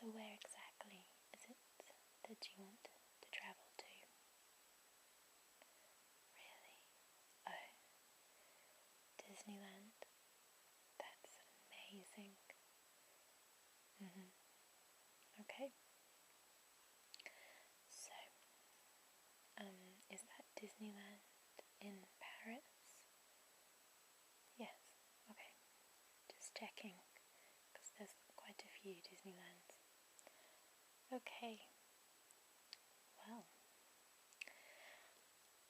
So where exactly is it that you want to travel to? Really? Oh, Disneyland? That's amazing. Okay. So, is that Disneyland in Paris? Yes. Okay. Just checking, because there's quite a few Disneylands. Okay. Well,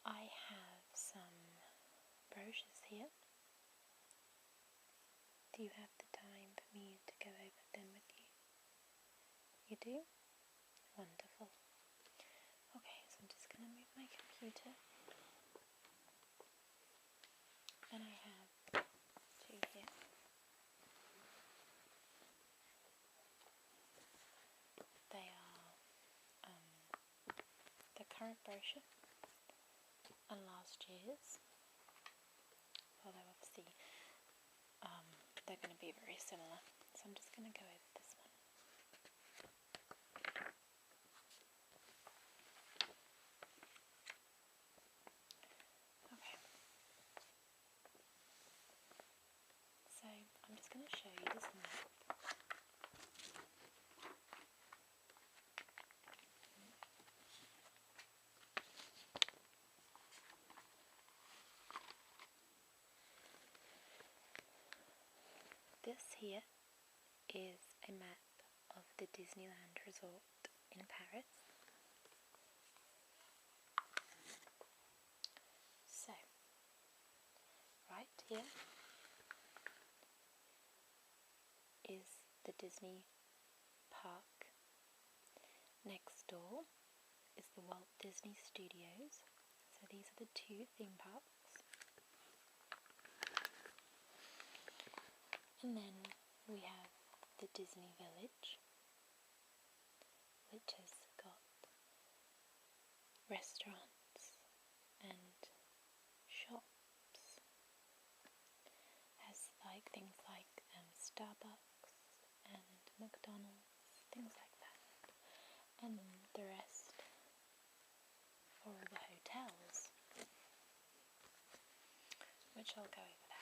I have some brochures here. Do you have the time for me to go over them with you? You do? Wonderful. Okay, so I'm just going to move my computer. And I have two here. They are the current brochure and last year's. Although obviously they're going to be very similar. So I'm just going to go over this one. Okay. So I'm just going to show you this map. This here is a map of the Disneyland Resort in Paris. So, right here is the Disney Park. Next door is the Walt Disney Studios. So these are the two theme parks. And then we have the Disney Village, which has got restaurants and shops. Has like things like Starbucks and McDonald's, things like that. And then the rest are all the hotels, which I'll go over that.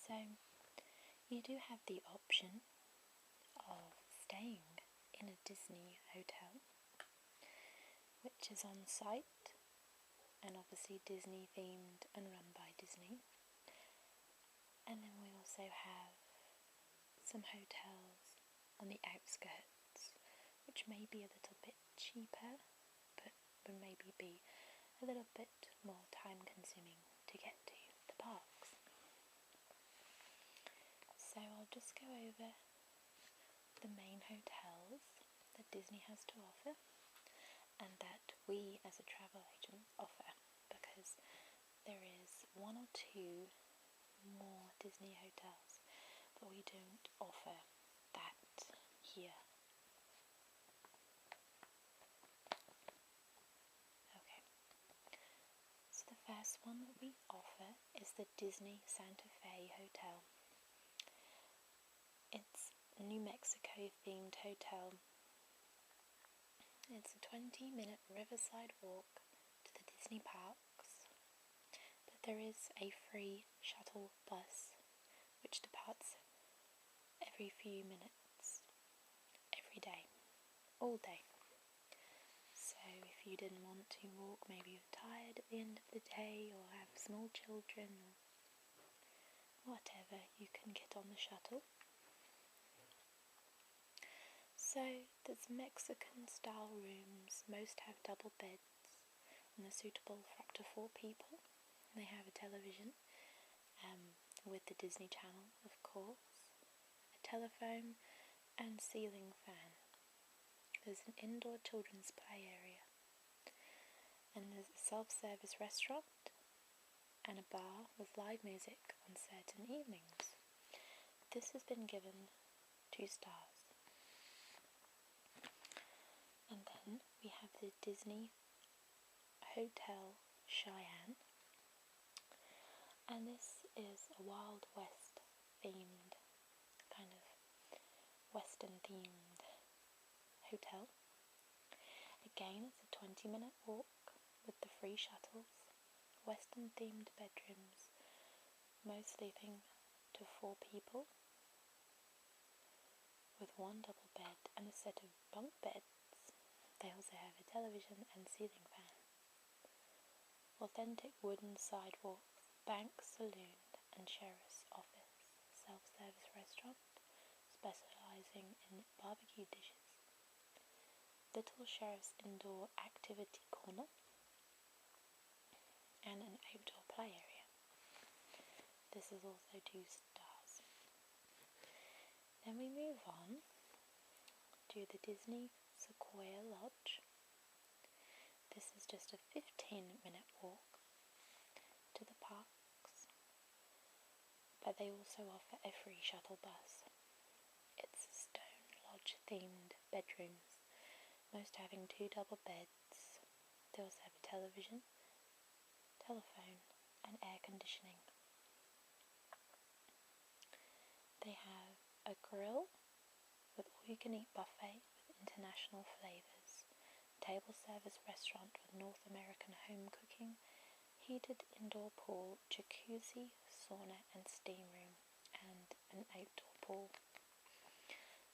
So you do have the option of staying in a Disney hotel, which is on site and obviously Disney themed and run by Disney. And then we also have some hotels on the outskirts, which may be a little bit cheaper, but would maybe be a little bit more time consuming to get to the parks. So I'll just go over the main hotels that Disney has to offer and that we as a travel agent offer, because there is one or two more Disney hotels, but we don't offer that here. Okay, so the first one that we offer is the Disney Santa Fe Hotel. It's a New Mexico themed hotel. It's a 20-minute riverside walk to the Disney parks, but there is a free shuttle bus which departs every few minutes, every day, all day. So if you didn't want to walk, maybe you're tired at the end of the day or have small children or whatever, you can get on the shuttle. So there's Mexican style rooms, most have double beds and they're suitable for up to 4 people. They have a television with the Disney Channel, of course, a telephone and ceiling fan. There's an indoor children's play area and there's a self-service restaurant and a bar with live music on certain evenings. This has been given 2 stars. And then we have the Disney Hotel Cheyenne. And this is a Wild West themed, kind of Western themed hotel. Again, it's a 20-minute walk with the free shuttles, Western themed bedrooms, mostly to 4 people, with 1 double bed and a set of bunk beds. They also have a television and ceiling fan. Authentic wooden sidewalks, bank, saloon and sheriff's office, self-service restaurant specialising in barbecue dishes. Little Sheriff's indoor activity corner and an outdoor play area. This is also 2 stars. Then we move on to the Disney Sequoia Lodge. This is just a 15-minute walk to the parks, but they also offer a free shuttle bus. It's stone lodge themed bedrooms, most having 2 double beds. They also have a television, telephone and air conditioning. They have a grill with all-you-can-eat buffet with international flavours, table service restaurant with North American home cooking, heated indoor pool, jacuzzi, sauna and steam room, and an outdoor pool.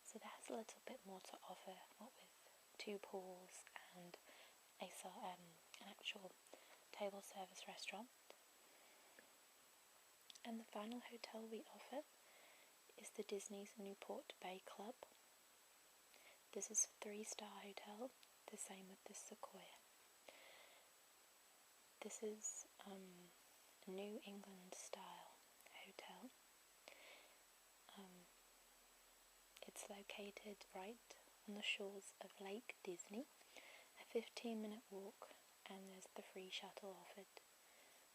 So that has a little bit more to offer, what with 2 pools and an actual table service restaurant. And the final hotel we offer is the Disney's Newport Bay Club. This is a 3-star hotel, the same with the Sequoia. This is a New England style hotel. It's located right on the shores of Lake Disney, a 15-minute walk, and there's the free shuttle offered.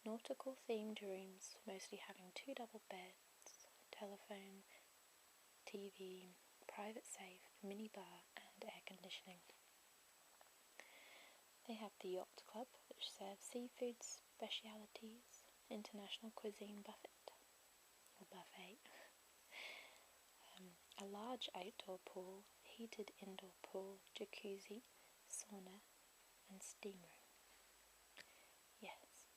Nautical themed rooms, mostly having 2 double beds, telephone, TV, private safe, minibar and air conditioning. They have the Yacht Club, which serves seafood specialities, international cuisine buffet. A large outdoor pool, heated indoor pool, jacuzzi, sauna and steam room. Yes.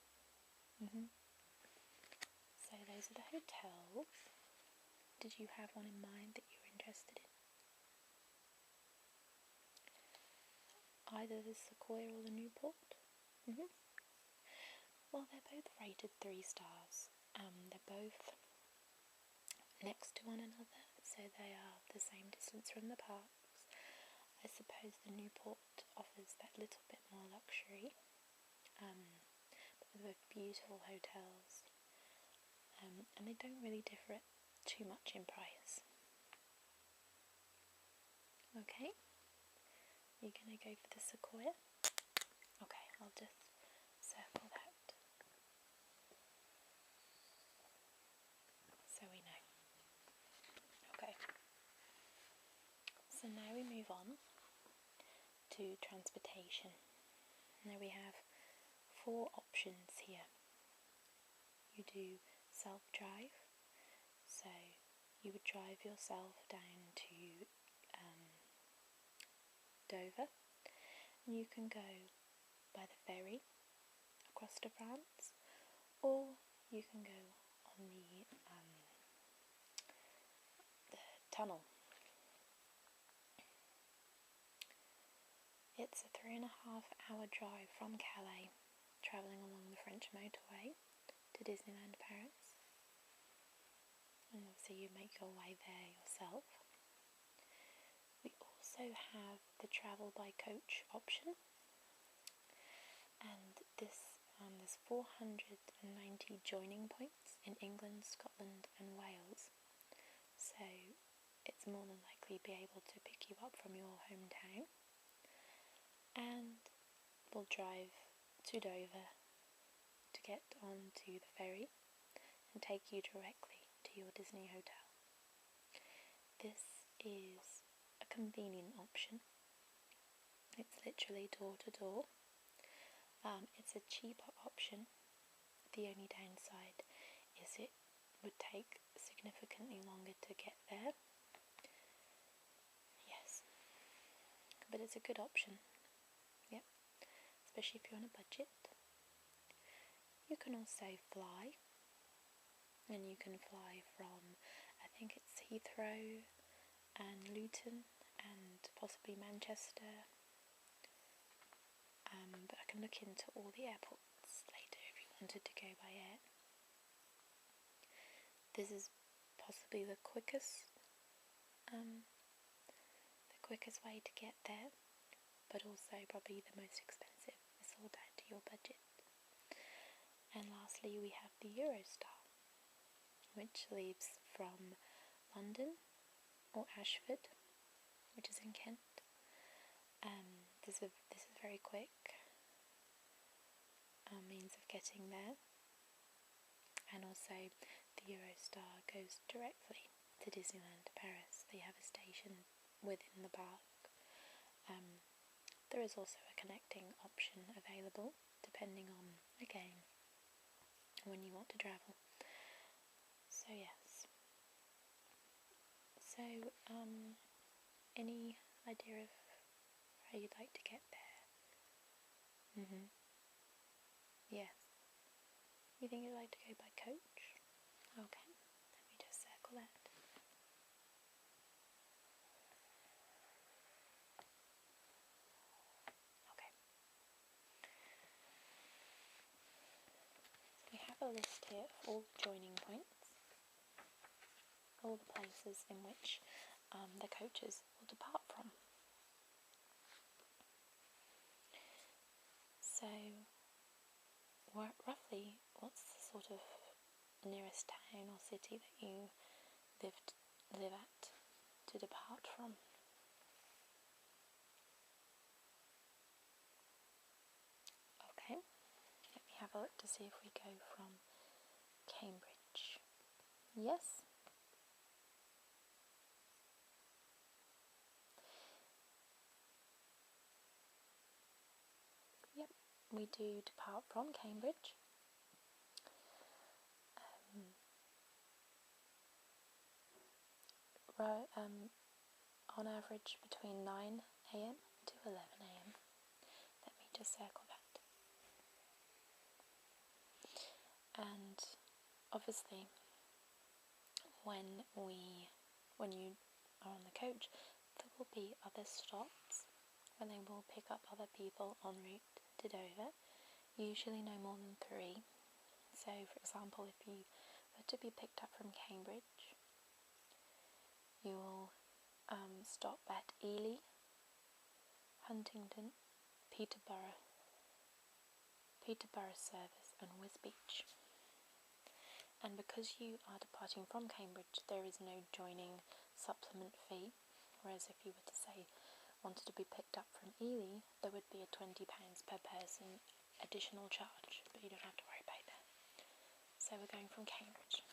So those are the hotels. Did you have one in mind that you were interested in? Either the Sequoia or the Newport? Well, they're both rated 3 stars. They're both next to one another, so they are the same distance from the parks. I suppose the Newport offers that little bit more luxury, but with beautiful hotels, and they don't really differ too much in price. Okay, you're going to go for the Sequoia? Okay, I'll just circle that so we know. Okay, so now we move on to transportation. Now we have 4 options here. You do self-drive, so you would drive yourself down to Dover, and you can go by the ferry across to France, or you can go on the tunnel. It's a 3.5-hour drive from Calais, travelling along the French motorway to Disneyland Paris, and obviously you make your way there yourself. We also have the travel by coach option, and there's 490 joining points in England, Scotland and Wales, so it's more than likely be able to pick you up from your hometown and will drive to Dover to get onto the ferry and take you directly to your Disney hotel. This is a convenient option. It's literally door to door. It's a cheaper option. The only downside is it would take significantly longer to get there. Yes, but it's a good option. Yep, especially if you're on a budget. You can also fly, and you can fly from, I think it's Heathrow and Luton and possibly Manchester. But I can look into all the airports later if you wanted to go by air. This is possibly the quickest way to get there, but also probably the most expensive. It's all down to your budget. And lastly, we have the Eurostar, which leaves from London or Ashford, which is in Kent. This is very quick means of getting there, and also the Eurostar goes directly to Disneyland Paris. They have a station within the park. There is also a connecting option available depending on, again, when you want to travel. So yes. So any idea of how you'd like to get there? Yes. You think you'd like to go by coach? Okay, let me just circle that. Okay. So we have a list here of all the joining points, all the places in which the coaches will depart from. So, roughly, what's the sort of nearest town or city that you live at to depart from? Okay, let me have a look to see if we go from Cambridge. Yes? Yep, we do depart from Cambridge. On average between 9 a.m. to 11 a.m. Let me just circle that. And obviously, when you are on the coach, there will be other stops when they will pick up other people en route to Dover, usually no more than 3. So, for example, if you were to be picked up from Cambridge, you will stop at Ely, Huntingdon, Peterborough Service and Wisbech. And because you are departing from Cambridge, there is no joining supplement fee, whereas if you were to say wanted to be picked up from Ely, there would be a £20 per person additional charge, but you don't have to worry about that. So we're going from Cambridge.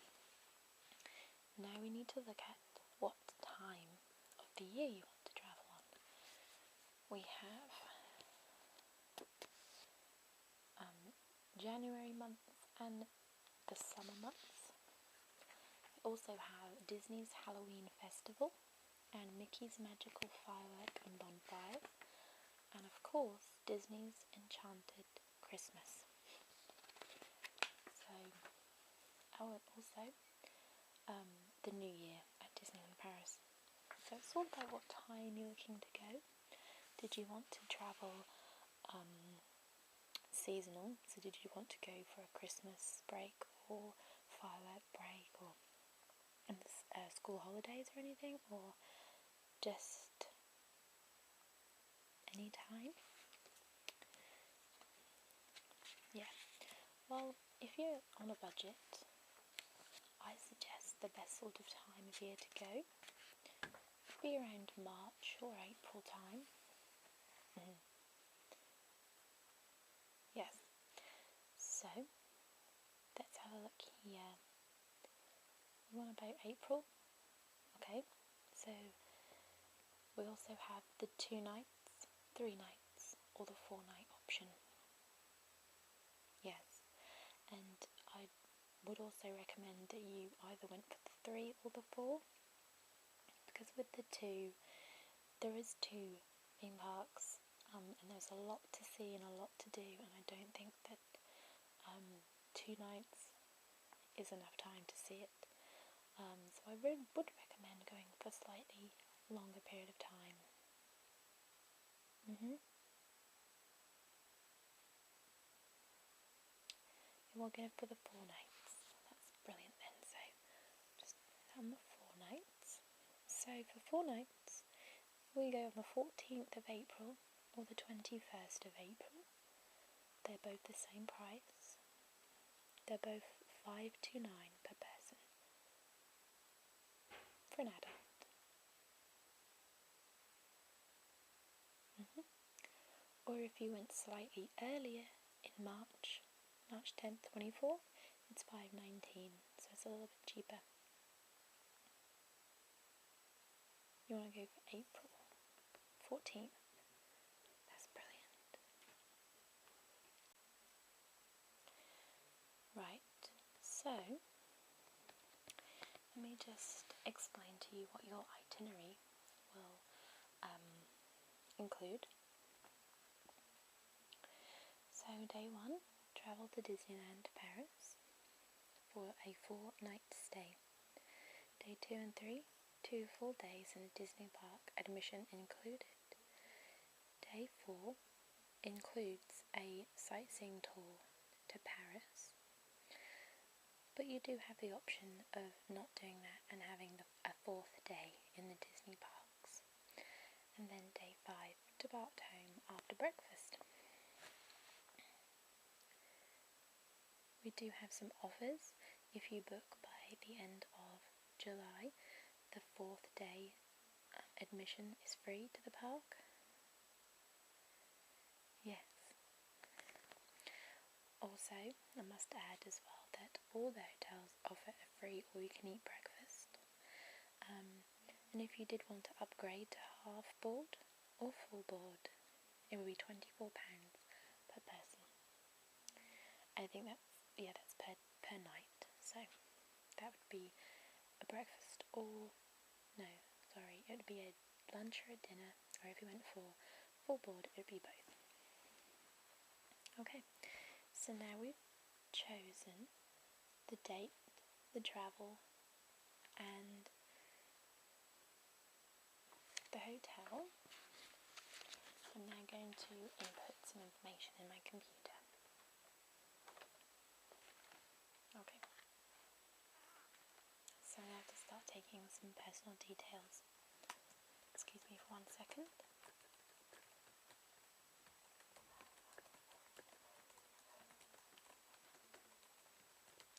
Now we need to look at what time of the year you want to travel on. We have January month and the summer months. We also have Disney's Halloween Festival and Mickey's Magical Firework and Bonfires, and of course Disney's Enchanted Christmas. So, also the New Year at Disneyland Paris. So it's all about what time you're looking to go. Did you want to travel seasonal? So did you want to go for a Christmas break or firework break or in the school holidays or anything, or just any time? Yeah. Well, if you're on a budget, I suggest the best sort of time of year to go would be around March or April time. Yes. So, let's have a look here. We want about April. Okay. So, we also have the 2 nights, 3 nights, or the 4 night option. Yes. And I would also recommend that you either went for the 3 or the 4, because with the 2, there is 2 theme parks, and there's a lot to see and a lot to do, and I don't think that 2 nights is enough time to see it. So I would recommend going for a slightly longer period of time. We'll go for the 4 nights. That's brilliant then. So just on the 4 nights. So for 4 nights, we go on the 14th of April or the 21st of April. They're both the same price. They're both $5.29 per person for an adult. Or if you went slightly earlier in March 10th, 24, it's $5.19, so it's a little bit cheaper. You want to go for April 14th? That's brilliant. Right, so let me just explain to you what your itinerary will include. So day 1, travel to Disneyland Paris for a 4-night stay. Day 2 and 3, 2 full days in a Disney park, admission included. Day 4 includes a sightseeing tour to Paris, but you do have the option of not doing that and having a 4th day in the Disney parks. And then day 5, depart home after breakfast. We do have some offers. If you book by the end of July, the 4th day admission is free to the park. Yes. Also, I must add as well that all the hotels offer a free all-you-can-eat breakfast. And if you did want to upgrade to half board or full board, it would be £24 per person. I think that's per night. So that would be a breakfast or it would be a lunch or a dinner, or if you went for full board, it would be both. Okay, so now we've chosen the date, the travel, and the hotel. I'm now going to input some information in my computer. Okay, so I have to start taking some personal details. Excuse me for 1 second.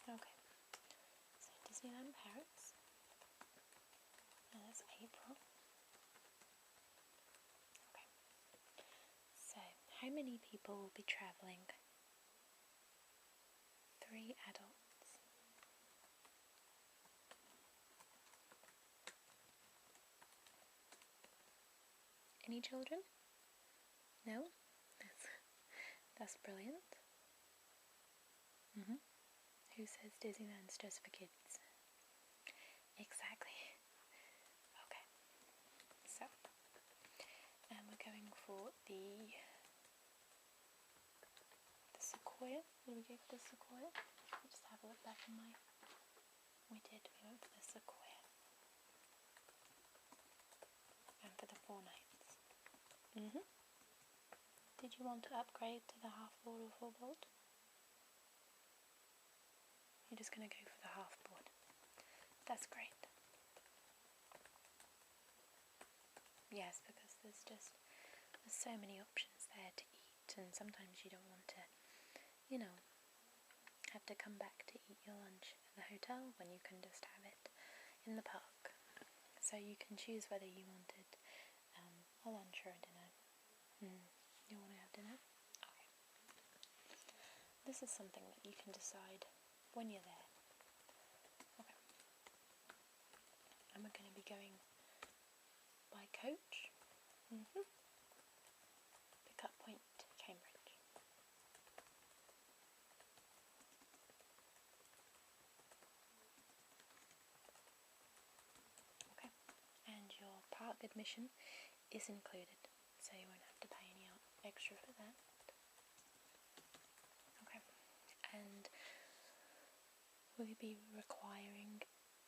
Okay, so Disneyland Paris, and that's April. Okay, so how many people will be travelling? 3 adults. Any children? No? That's brilliant. Who says Disneyland's just for kids? Exactly. Okay. So, and we're going for the Sequoia. Did we go for the Sequoia? I'll just have a look back in my... We went for the Sequoia. And for the 4 nights. Did you want to upgrade to the half board or full board? You're just going to go for the half board. That's great. Yes, because there's so many options there to eat, and sometimes you don't want to, have to come back to eat your lunch in the hotel when you can just have it in the park. So you can choose whether you wanted a lunch or a dinner. You want to have dinner? Okay. This is something that you can decide when you're there. Okay. And we're going to be going by coach. Pickup point, Cambridge. park admission is included, so you won't have to pay any extra for that. Okay, and will you be requiring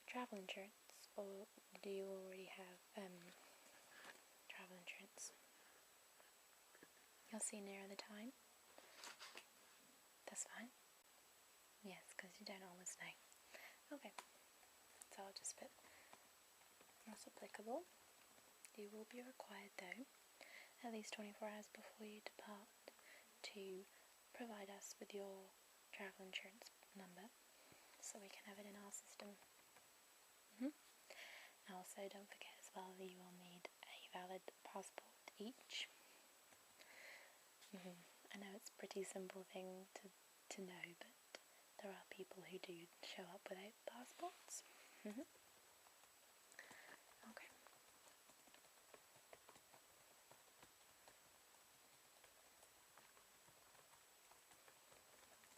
travel insurance, or do you already have travel insurance? You'll see nearer the time. That's fine. Yes, because you don't always know. Okay, so I'll just put not applicable. You will be required though, at least 24 hours before you depart, to provide us with your travel insurance number so we can have it in our system. And also don't forget as well that you will need a valid passport each. I know it's a pretty simple thing to know, but there are people who do show up without passports. Okay.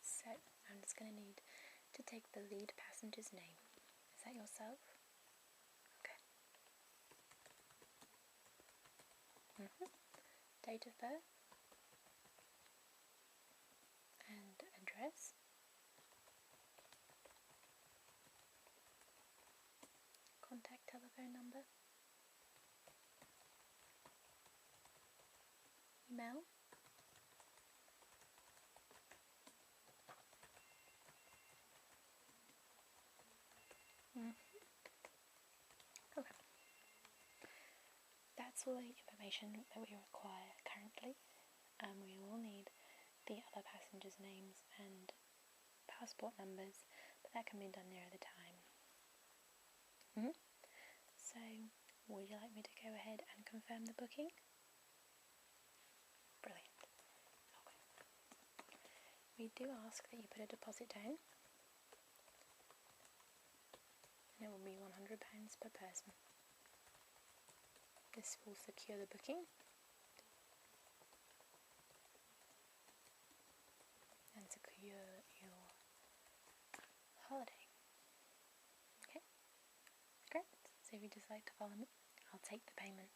So, I'm just going to need to take the lead passenger's name. Is that yourself? Okay. Date of birth? And address? Contact telephone number? Email? Okay. That's all the information that we require currently. We will need the other passengers' names and passport numbers, but that can be done nearer the time. So, would you like me to go ahead and confirm the booking? Brilliant. Okay. We do ask that you put a deposit down, and it will be £100 per person. This will secure the booking and secure your holiday. Okay, great. So if you just like to follow me, I'll take the payment.